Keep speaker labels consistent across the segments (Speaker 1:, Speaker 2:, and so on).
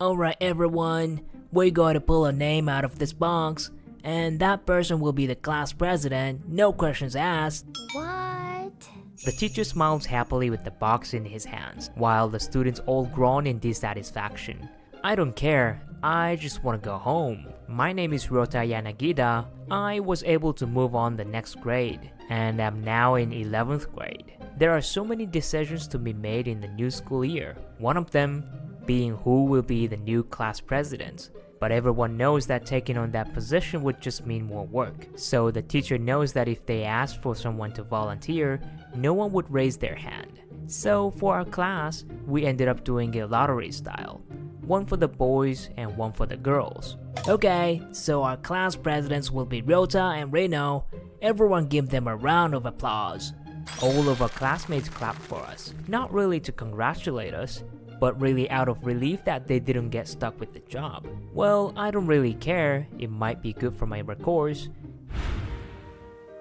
Speaker 1: Alright everyone, we're going to pull a name out of this box, and that person will be the class president, no questions asked.
Speaker 2: What?
Speaker 3: The teacher smiles happily with the box in his hands, while the students all groan in dissatisfaction. I don't care, I just want to go home. My name is Rota Yanagida. I was able to move on the next grade, and am now in 11th grade. There are so many decisions to be made in the new school year. One of them being who will be the new class president. But everyone knows that taking on that position would just mean more work. So the teacher knows that if they ask for someone to volunteer, no one would raise their hand. So for our class, we ended up doing a lottery style. One for the boys and one for the girls.
Speaker 1: Okay, so our class presidents will be Rota and Reno. Everyone give them a round of applause.
Speaker 3: All of our classmates clapped for us, not really to congratulate us, but really out of relief that they didn't get stuck with the job. Well, I don't really care, it might be good for my records.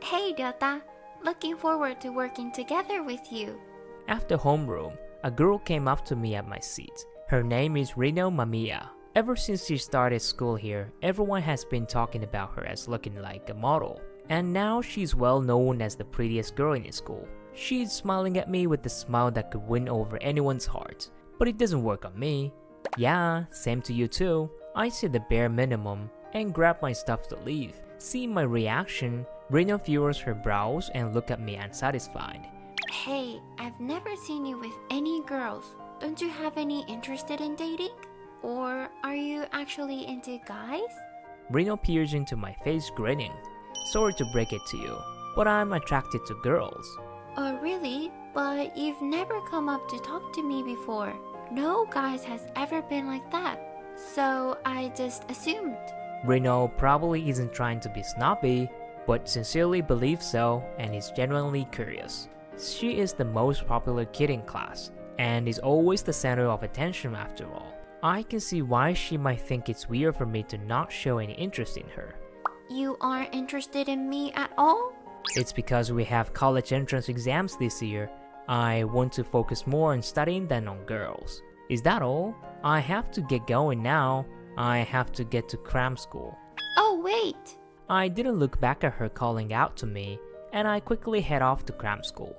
Speaker 2: Hey Ryota, looking forward to working together with you.
Speaker 3: After homeroom, a girl came up to me at my seat. Her name is Rino Mamiya. Ever since she started school here, everyone has been talking about her as looking like a model. And now she's well known as the prettiest girl in school. She's smiling at me with a smile that could win over anyone's heart. But it doesn't work on me. Yeah, same to you too. I say the bare minimum and grab my stuff to leave. Seeing my reaction, Rino furrows her brows and look at me unsatisfied.
Speaker 2: Hey, I've never seen you with any girls. Don't you have any interested in dating? Or are you actually into guys?
Speaker 3: Rino peers into my face grinning. Sorry to break it to you, but I'm attracted to girls.
Speaker 2: Oh really? But you've never come up to talk to me before. No guys has ever been like that. So I just assumed.
Speaker 3: Rino probably isn't trying to be snobby, but sincerely believes so and is genuinely curious. She is the most popular kid in class, and is always the center of attention after all. I can see why she might think it's weird for me to not show any interest in her.
Speaker 2: You aren't interested in me at all?
Speaker 3: It's because we have college entrance exams this year. I want to focus more on studying than on girls. Is that all? I have to get going now. I have to get to cram school.
Speaker 2: Oh wait!
Speaker 3: I didn't look back at her calling out to me, and I quickly head off to cram school.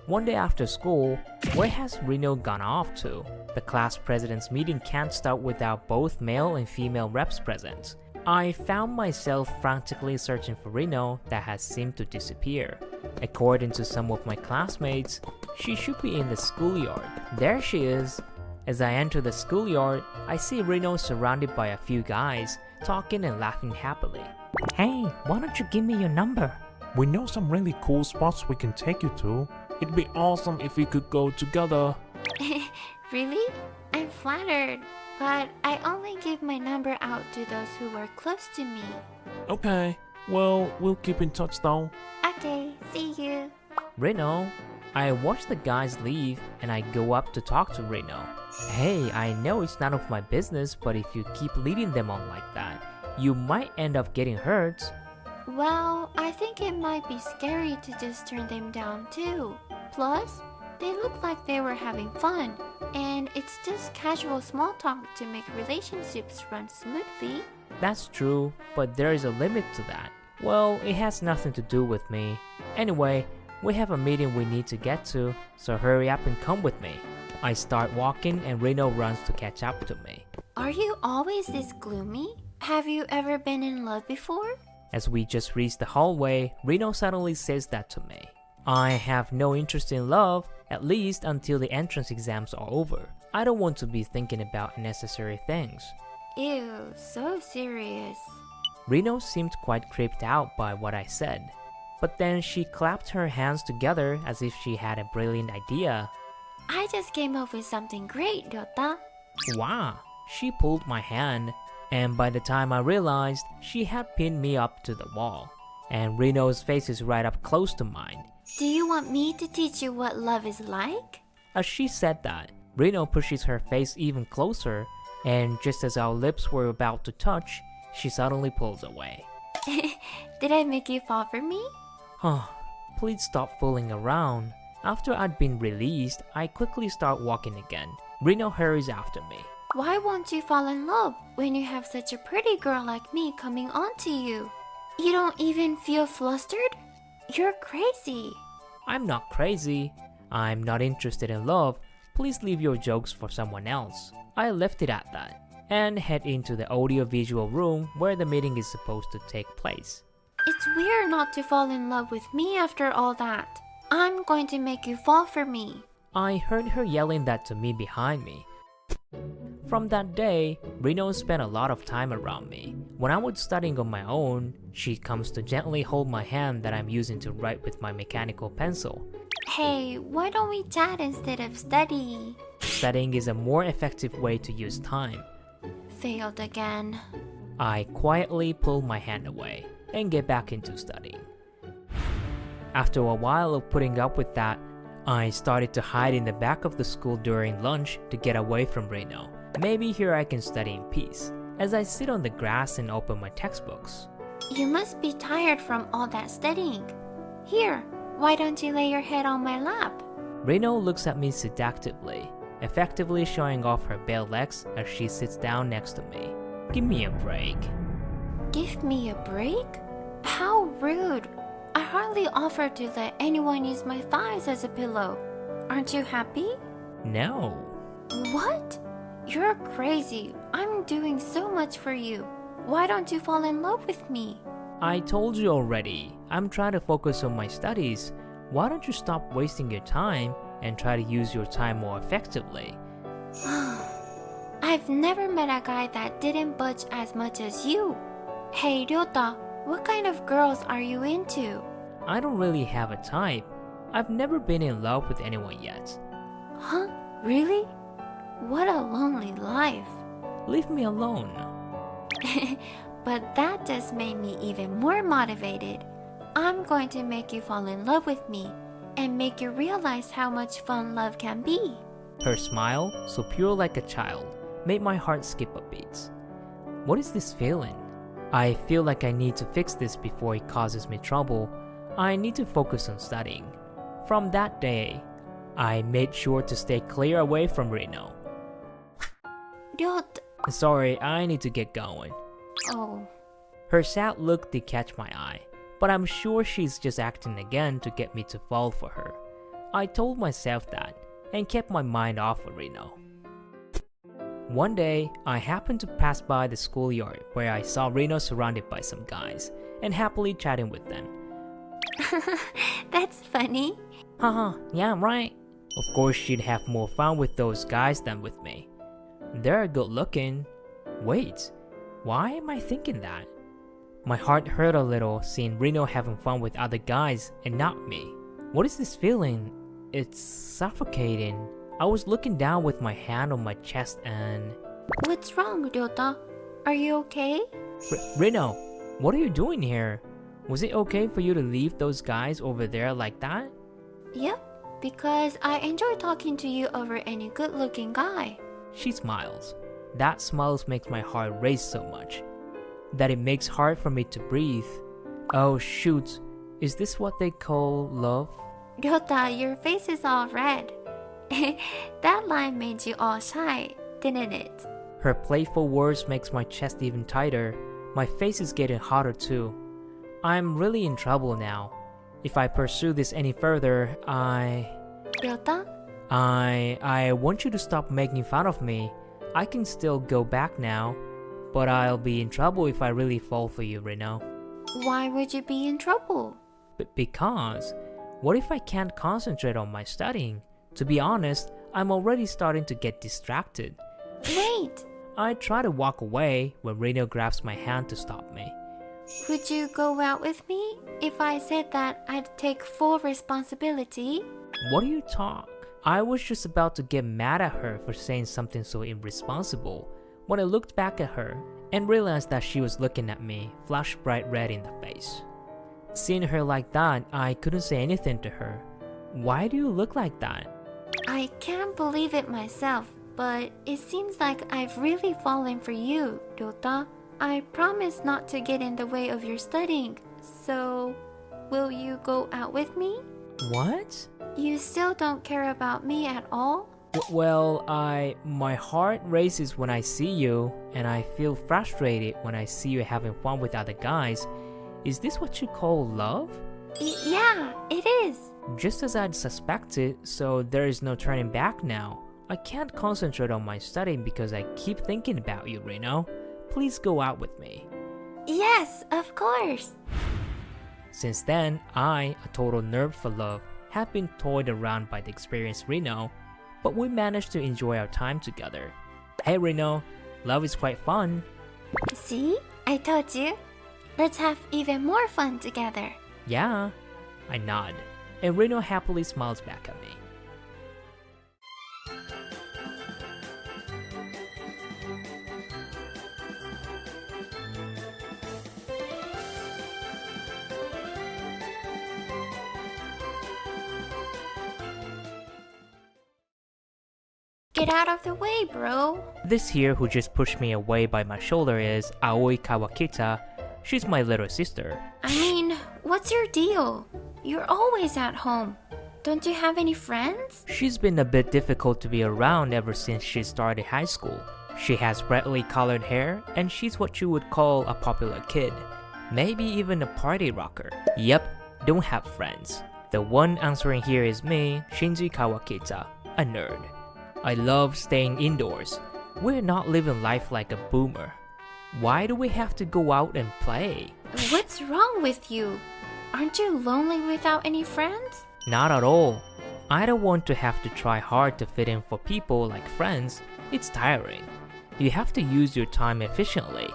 Speaker 3: One day after school, where has Reno gone off to? The class president's meeting can't start without both male and female reps present. I found myself frantically searching for Reno that has seemed to disappear. According to some of my classmates, she should be in the schoolyard. There she is. As I enter the schoolyard, I see Reno surrounded by a few guys, talking and laughing happily.
Speaker 1: Hey, why don't you give me your number?
Speaker 4: We know some really cool spots we can take you to. It'd be awesome if we could go together.
Speaker 2: Really? I'm flattered. But I only give my number out to those who were close to me.
Speaker 4: Okay, well, we'll keep in touch though.
Speaker 2: Okay, see you.
Speaker 3: Reno. I watch the guys leave and I go up to talk to Reno. Hey, I know it's none of my business, but if you keep leading them on like that, you might end up getting hurt.
Speaker 2: Well, I think it might be scary to just turn them down too. Plus, they look like they were having fun, and it's just casual small talk to make relationships run smoothly.
Speaker 3: That's true, but there is a limit to that. Well, it has nothing to do with me. Anyway, we have a meeting we need to get to, so hurry up and come with me. I start walking and Reno runs to catch up to me.
Speaker 2: Are you always this gloomy? Have you ever been in love before?
Speaker 3: As we just reach the hallway, Reno suddenly says that to me. I have no interest in love, at least until the entrance exams are over. I don't want to be thinking about unnecessary things.
Speaker 2: Ew, so serious.
Speaker 3: Reno seemed quite creeped out by what I said. But then she clapped her hands together as if she had a brilliant idea.
Speaker 2: I just came up with something great, Ryota.
Speaker 3: Wow! She pulled my hand, and by the time I realized, she had pinned me up to the wall. And Reno's face is right up close to mine.
Speaker 2: Do you want me to teach you what love is like?
Speaker 3: As she said that, Reno pushes her face even closer, and just as our lips were about to touch, she suddenly pulls away.
Speaker 2: Did I make you fall for me?
Speaker 3: Please stop fooling around. After I'd been released, I quickly start walking again. Reno hurries after me.
Speaker 2: Why won't you fall in love when you have such a pretty girl like me coming on to you? You don't even feel flustered? You're crazy.
Speaker 3: I'm not crazy. I'm not interested in love. Please leave your jokes for someone else. I left it at that and head into the audio-visual room where the meeting is supposed to take place.
Speaker 2: It's weird not to fall in love with me after all that. I'm going to make you fall for me.
Speaker 3: I heard her yelling that to me behind me. From that day, Reno spent a lot of time around me. When I was studying on my own, she comes to gently hold my hand that I'm using to write with my mechanical pencil.
Speaker 2: Hey, why don't we chat instead of study?
Speaker 3: Studying is a more effective way to use time.
Speaker 2: Failed again.
Speaker 3: I quietly pull my hand away and get back into studying. After a while of putting up with that, I started to hide in the back of the school during lunch to get away from Reno. Maybe here I can study in peace, as I sit on the grass and open my textbooks.
Speaker 2: You must be tired from all that studying. Here, why don't you lay your head on my lap?
Speaker 3: Reno looks at me seductively, effectively showing off her bare legs as she sits down next to me. Give me a break.
Speaker 2: Give me a break? How rude. I hardly offered to let anyone use my thighs as a pillow. Aren't you happy?
Speaker 3: No.
Speaker 2: What? You're crazy. I'm doing so much for you. Why don't you fall in love with me?
Speaker 3: I told you already. I'm trying to focus on my studies. Why don't you stop wasting your time and try to use your time more effectively?
Speaker 2: I've never met a guy that didn't budge as much as you. Hey, Ryota, what kind of girls are you into?
Speaker 3: I don't really have a type. I've never been in love with anyone yet.
Speaker 2: Huh? Really? What a lonely life.
Speaker 3: Leave me alone.
Speaker 2: But that just made me even more motivated. I'm going to make you fall in love with me and make you realize how much fun love can be.
Speaker 3: Her smile, so pure like a child, made my heart skip a beat. What is this feeling? I feel like I need to fix this before it causes me trouble. I need to focus on studying. From that day, I made sure to stay clear away from Reno.
Speaker 2: Ryota.
Speaker 3: Sorry, I need to get going.
Speaker 2: Oh.
Speaker 3: Her sad look did catch my eye, but I'm sure she's just acting again to get me to fall for her. I told myself that and kept my mind off of Reno. One day, I happened to pass by the schoolyard where I saw Reno surrounded by some guys and happily chatting with them.
Speaker 2: That's funny.
Speaker 3: Haha, yeah, right. Of course, she'd have more fun with those guys than with me. They're good looking. Wait, why am I thinking that? My heart hurt a little seeing Reno having fun with other guys and not me. What is this feeling? It's suffocating. I was looking down with my hand on my chest and...
Speaker 2: What's wrong, Ryota? Are you okay?
Speaker 3: Reno, what are you doing here? Was it okay for you to leave those guys over there like that?
Speaker 2: Yep, because I enjoy talking to you over any good-looking guy.
Speaker 3: She smiles. That smile makes my heart race so much that it makes hard for me to breathe. Oh shoot, is this what they call love?
Speaker 2: Ryota, your face is all red. That line made you all shy, didn't it?
Speaker 3: Her playful words makes my chest even tighter. My face is getting hotter too. I'm really in trouble now. If I pursue this any further,
Speaker 2: Ryota?
Speaker 3: I want you to stop making fun of me. I can still go back now, but I'll be in trouble if I really fall for you, Reno.
Speaker 2: Why would you be in trouble?
Speaker 3: Because, what if I can't concentrate on my studying? To be honest, I'm already starting to get distracted.
Speaker 2: Wait!
Speaker 3: I try to walk away when Reno grabs my hand to stop me.
Speaker 2: Would you go out with me if I said that I'd take full responsibility?
Speaker 3: What do you talk? I was just about to get mad at her for saying something so irresponsible when I looked back at her and realized that she was looking at me, flushed bright red in the face. Seeing her like that, I couldn't say anything to her. Why do you look like that?
Speaker 2: I can't believe it myself, but it seems like I've really fallen for you, Ryota. I promise not to get in the way of your studying, so will you go out with me?
Speaker 3: What?
Speaker 2: You still don't care about me at all?
Speaker 3: My heart races when I see you, and I feel frustrated when I see you having fun with other guys. Is this what you call love?
Speaker 2: Yeah, it is.
Speaker 3: Just as I'd suspected, so there is no turning back now. I can't concentrate on my studying because I keep thinking about you, Reno. Please go out with me.
Speaker 2: Yes, of course.
Speaker 3: Since then, I, a total nerd for love, have been toyed around by the experienced Reno, but we managed to enjoy our time together. Hey Reno, love is quite fun.
Speaker 2: See? I told you. Let's have even more fun together.
Speaker 3: Yeah, I nod, and Reno happily smiles back at me.
Speaker 2: Get out of the way, bro.
Speaker 3: This here who just pushed me away by my shoulder is Aoi Kawakita. She's my little sister.
Speaker 2: I mean, what's your deal? You're always at home. Don't you have any friends?
Speaker 3: She's been a bit difficult to be around ever since she started high school. She has brightly colored hair, and she's what you would call a popular kid. Maybe even a party rocker. Yep, don't have friends. The one answering here is me, Shinji Kawakita, a nerd. I love staying indoors. We're not living life like a boomer. Why do we have to go out and play?
Speaker 2: What's wrong with you? Aren't you lonely without any friends?
Speaker 3: Not at all. I don't want to have to try hard to fit in for people like friends. It's tiring. You have to use your time efficiently.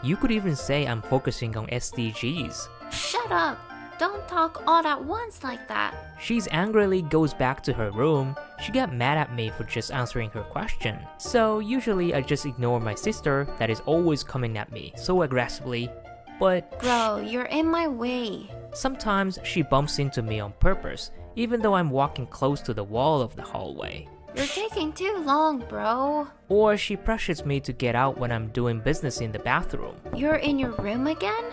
Speaker 3: You could even say I'm focusing on SDGs.
Speaker 2: Shut up. Don't talk all at once like that.
Speaker 3: She's angrily goes back to her room. She got mad at me for just answering her question. So usually I just ignore my sister that is always coming at me so aggressively. But
Speaker 2: Bro, you're in my way.
Speaker 3: sometimes she bumps into me on purpose, even though I'm walking close to the wall of the hallway.
Speaker 2: You're taking too long, bro.
Speaker 3: Or she pressures me to get out when I'm doing business in the bathroom.
Speaker 2: You're in your room again?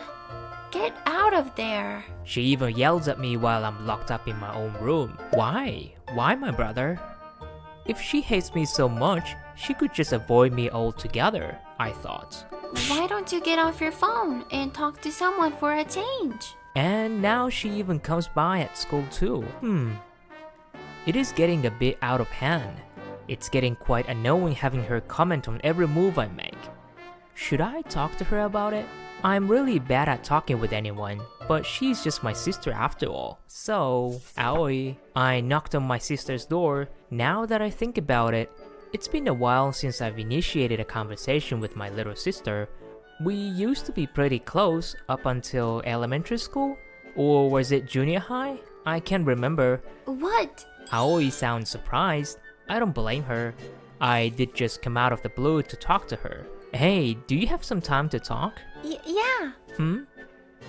Speaker 2: Get out of there.
Speaker 3: She even yells at me while I'm locked up in my own room. Why? Why, my brother? If she hates me so much, she could just avoid me altogether, I thought.
Speaker 2: Why don't you get off your phone and talk to someone for a change?
Speaker 3: And now she even comes by at school too. It is getting a bit out of hand. It's getting quite annoying having her comment on every move I make. Should I talk to her about it? I'm really bad at talking with anyone, but she's just my sister after all. So, Aoi, I knocked on my sister's door. Now that I think about it, it's been a while since I've initiated a conversation with my little sister. We used to be pretty close up until elementary school? Or was it junior high? I can't remember.
Speaker 2: What?
Speaker 3: Aoi sounds surprised. I don't blame her. I did just come out of the blue to talk to her. Hey, do you have some time to talk?
Speaker 2: Yeah.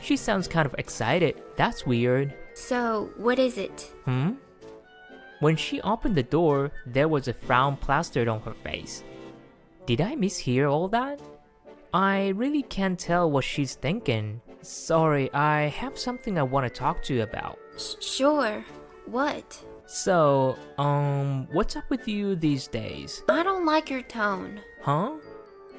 Speaker 3: She sounds kind of excited. That's weird.
Speaker 2: So, what is it?
Speaker 3: When she opened the door, there was a frown plastered on her face. Did I mishear all that? I really can't tell what she's thinking. Sorry, I have something I want to talk to you about.
Speaker 2: Sure. What?
Speaker 3: So, what's up with you these days?
Speaker 2: I don't like your tone.
Speaker 3: Huh?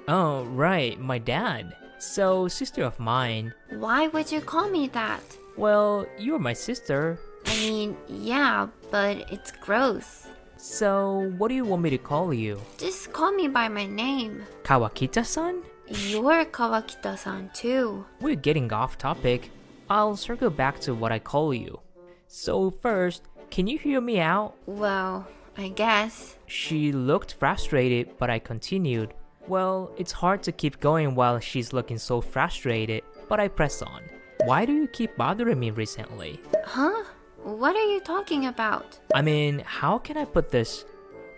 Speaker 3: Oh, right, my dad. So, sister of mine.
Speaker 2: Why would you call me that?
Speaker 3: Well, you're my sister.
Speaker 2: I mean, yeah, but it's gross.
Speaker 3: So, what do you want me to call you?
Speaker 2: Just call me by my name.
Speaker 3: Kawakita-san?
Speaker 2: You're Kawakita-san too.
Speaker 3: We're getting off topic. I'll circle back to what I call you. So first, can you hear me out?
Speaker 2: Well, I guess.
Speaker 3: She looked frustrated, but I continued. Well, it's hard to keep going while she's looking so frustrated, but I press on. Why do you keep bothering me recently?
Speaker 2: Huh? What are you talking about?
Speaker 3: I mean, how can I put this?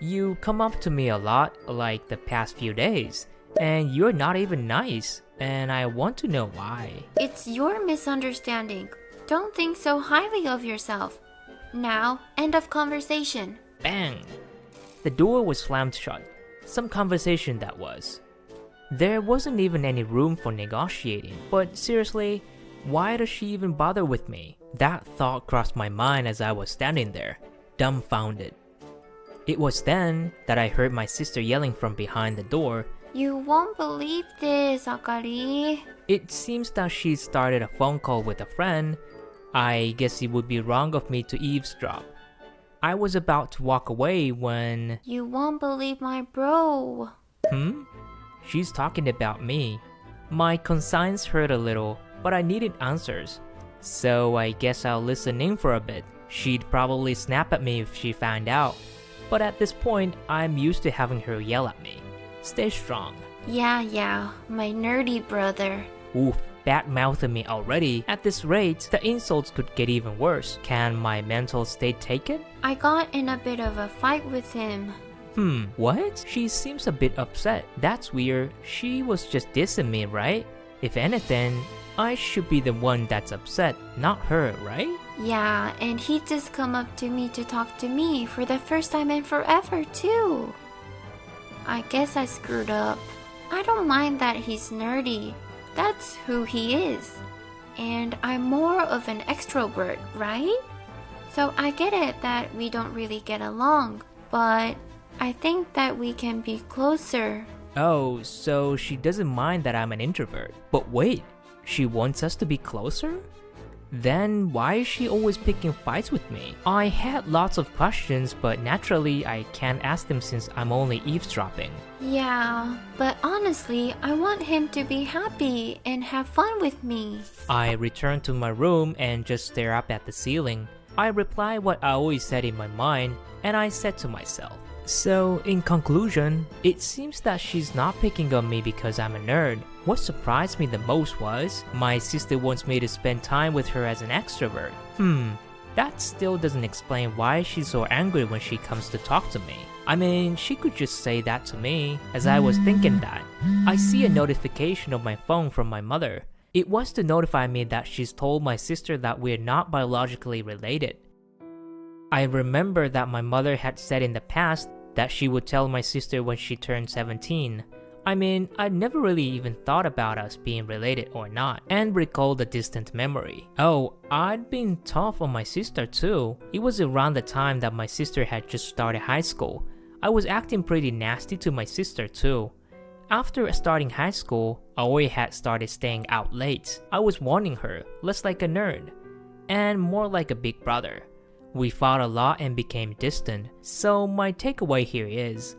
Speaker 3: You come up to me a lot, like the past few days, and you're not even nice, and I want to know why.
Speaker 2: It's your misunderstanding. Don't think so highly of yourself. Now, end of conversation.
Speaker 3: Bang! The door was slammed shut. Some conversation that was. There wasn't even any room for negotiating, but seriously, why does she even bother with me? That thought crossed my mind as I was standing there, dumbfounded. It was then that I heard my sister yelling from behind the door.
Speaker 2: You won't believe this, Akari.
Speaker 3: It seems that she started a phone call with a friend. I guess it would be wrong of me to eavesdrop. I was about to walk away when...
Speaker 2: You won't believe my bro.
Speaker 3: She's talking about me. My conscience hurt a little, but I needed answers. So I guess I'll listen in for a bit. She'd probably snap at me if she found out. But at this point, I'm used to having her yell at me. Stay strong.
Speaker 2: Yeah, my nerdy brother.
Speaker 3: Oof, bad-mouthing me already. At this rate, the insults could get even worse. Can my mental state take it?
Speaker 2: I got in a bit of a fight with him.
Speaker 3: What? She seems a bit upset. That's weird. She was just dissing me, right? If anything, I should be the one that's upset, not her, right?
Speaker 2: Yeah, and he just come up to me to talk to me for the first time in forever too. I guess I screwed up. I don't mind that he's nerdy. That's who he is. And I'm more of an extrovert, right? So I get it that we don't really get along, but I think that we can be closer.
Speaker 3: Oh, so she doesn't mind that I'm an introvert. But wait, she wants us to be closer? Then why is she always picking fights with me? I had lots of questions, but naturally I can't ask them since I'm only eavesdropping.
Speaker 2: Yeah, but honestly, I want him to be happy and have fun with me.
Speaker 3: I return to my room and just stare up at the ceiling. I reply what I always said in my mind, and I said to myself, so, in conclusion, it seems that she's not picking on me because I'm a nerd. What surprised me the most was, my sister wants me to spend time with her as an extrovert. That still doesn't explain why she's so angry when she comes to talk to me. I mean, she could just say that to me. As I was thinking that, I see a notification on my phone from my mother. It was to notify me that she's told my sister that we're not biologically related. I remember that my mother had said in the past that she would tell my sister when she turned 17. I mean, I'd never really even thought about us being related or not, and recalled a distant memory. Oh, I'd been tough on my sister too. It was around the time that my sister had just started high school. I was acting pretty nasty to my sister too. After starting high school, Aoi had started staying out late. I was warning her, less like a nerd, and more like a big brother. We fought a lot and became distant, so my takeaway here is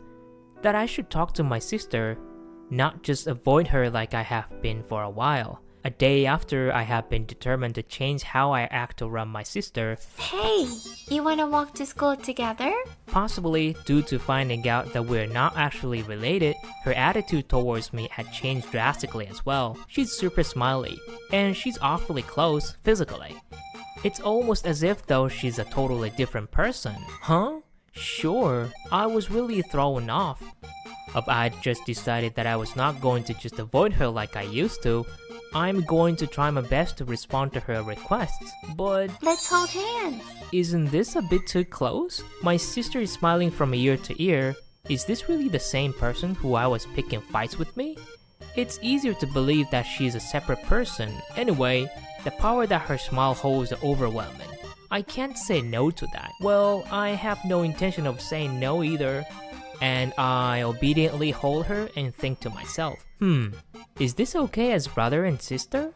Speaker 3: that I should talk to my sister, not just avoid her like I have been for a while. A day after I have been determined to change how I act around my sister.
Speaker 2: Hey, you wanna walk to school together?
Speaker 3: Possibly due to finding out that we're not actually related, her attitude towards me had changed drastically as well. She's super smiley, and she's awfully close physically. It's almost as if though she's a totally different person. Huh? Sure, I was really thrown off. If I'd just decided that I was not going to just avoid her like I used to, I'm going to try my best to respond to her requests, but...
Speaker 2: Let's hold hands!
Speaker 3: Isn't this a bit too close? My sister is smiling from ear to ear. Is this really the same person who I was picking fights with me? It's easier to believe that she's a separate person. Anyway, the power that her smile holds is overwhelming. I can't say no to that. Well, I have no intention of saying no either. And I obediently hold her and think to myself, is this okay as brother and sister?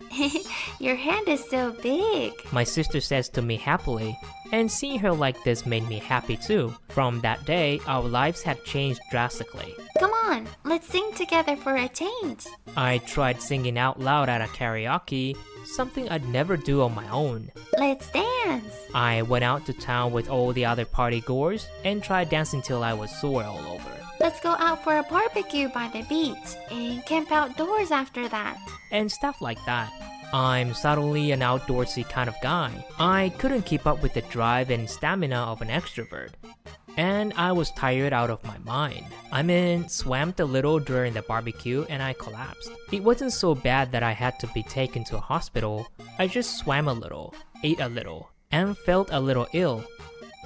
Speaker 2: Your hand is so big.
Speaker 3: My sister says to me happily, and seeing her like this made me happy too. From that day, our lives had changed drastically.
Speaker 2: Come on, let's sing together for a change.
Speaker 3: I tried singing out loud at a karaoke, something I'd never do on my own.
Speaker 2: Let's dance.
Speaker 3: I went out to town with all the other partygoers and tried dancing till I was sore all over.
Speaker 2: Let's go out for a barbecue by the beach and camp outdoors after that.
Speaker 3: And stuff like that. I'm suddenly an outdoorsy kind of guy. I couldn't keep up with the drive and stamina of an extrovert. And I was tired out of my mind. I mean, swam a little during the barbecue and I collapsed. It wasn't so bad that I had to be taken to a hospital. I just swam a little, ate a little, and felt a little ill.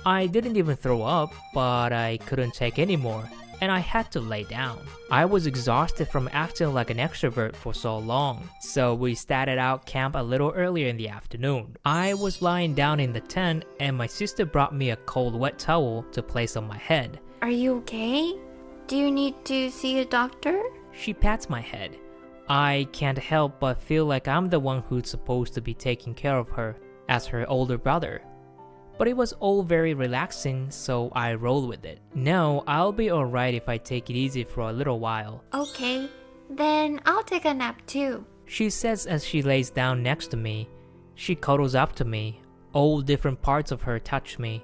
Speaker 3: I didn't even throw up, but I couldn't take any more, and I had to lay down. I was exhausted from acting like an extrovert for so long, so we started out camp a little earlier in the afternoon. I was lying down in the tent and my sister brought me a cold wet towel to place on my head.
Speaker 2: Are you okay? Do you need to see a doctor?
Speaker 3: She pats my head. I can't help but feel like I'm the one who's supposed to be taking care of her as her older brother. But it was all very relaxing, so I roll with it. No, I'll be alright if I take it easy for a little while,
Speaker 2: Okay, then I'll take a nap too.
Speaker 3: she says as she lays down next to me. She cuddles up to me. All different parts of her touch me.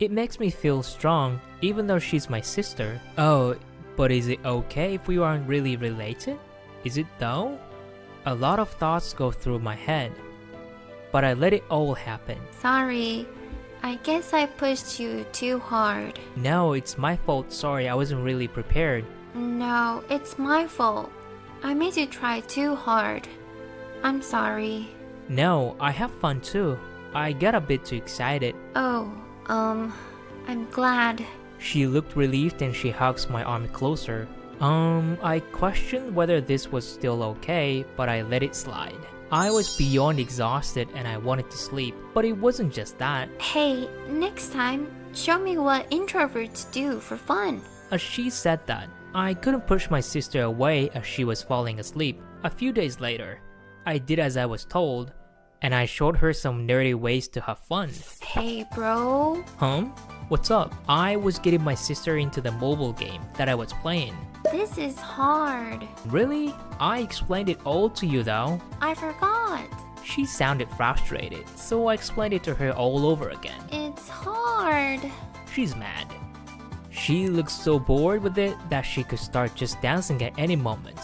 Speaker 3: It makes me feel strong, even though she's my sister. Oh, but is it okay if we aren't really related? Is it though? A lot of thoughts go through my head, but I let it all happen.
Speaker 2: Sorry, I guess I pushed you too hard.
Speaker 3: No, it's my fault. Sorry, I wasn't really prepared.
Speaker 2: No, it's my fault. I made you try too hard. I'm sorry.
Speaker 3: No, I have fun too. I get a bit too excited.
Speaker 2: Oh, I'm glad.
Speaker 3: She looked relieved and she hugs my arm closer. I questioned whether this was still okay, but I let it slide. I was beyond exhausted and I wanted to sleep, but it wasn't just that.
Speaker 2: Hey, next time, show me what introverts do for fun.
Speaker 3: As she said that, I couldn't push my sister away as she was falling asleep. A few days later, I did as I was told, and I showed her some nerdy ways to have fun.
Speaker 2: Hey, bro.
Speaker 3: What's up? I was getting my sister into the mobile game that I was playing.
Speaker 2: This is hard.
Speaker 3: Really? I explained it all to you though.
Speaker 2: I forgot.
Speaker 3: She sounded frustrated, so I explained it to her all over again.
Speaker 2: It's hard.
Speaker 3: She's mad. She looks so bored with it that she could start just dancing at any moment.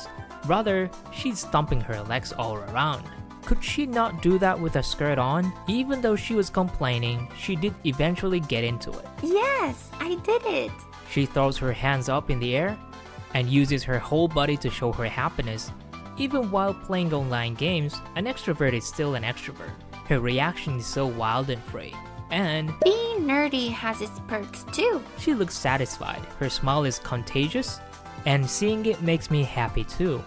Speaker 3: Rather, she's stomping her legs all around. Could she not do that with a skirt on? Even though she was complaining, she did eventually get into it.
Speaker 2: Yes, I did it.
Speaker 3: She throws her hands up in the air and uses her whole body to show her happiness. Even while playing online games, an extrovert is still an extrovert. Her reaction is so wild and free. And
Speaker 2: Being nerdy has its perks too.
Speaker 3: she looks satisfied. Her smile is contagious, and seeing it makes me happy too.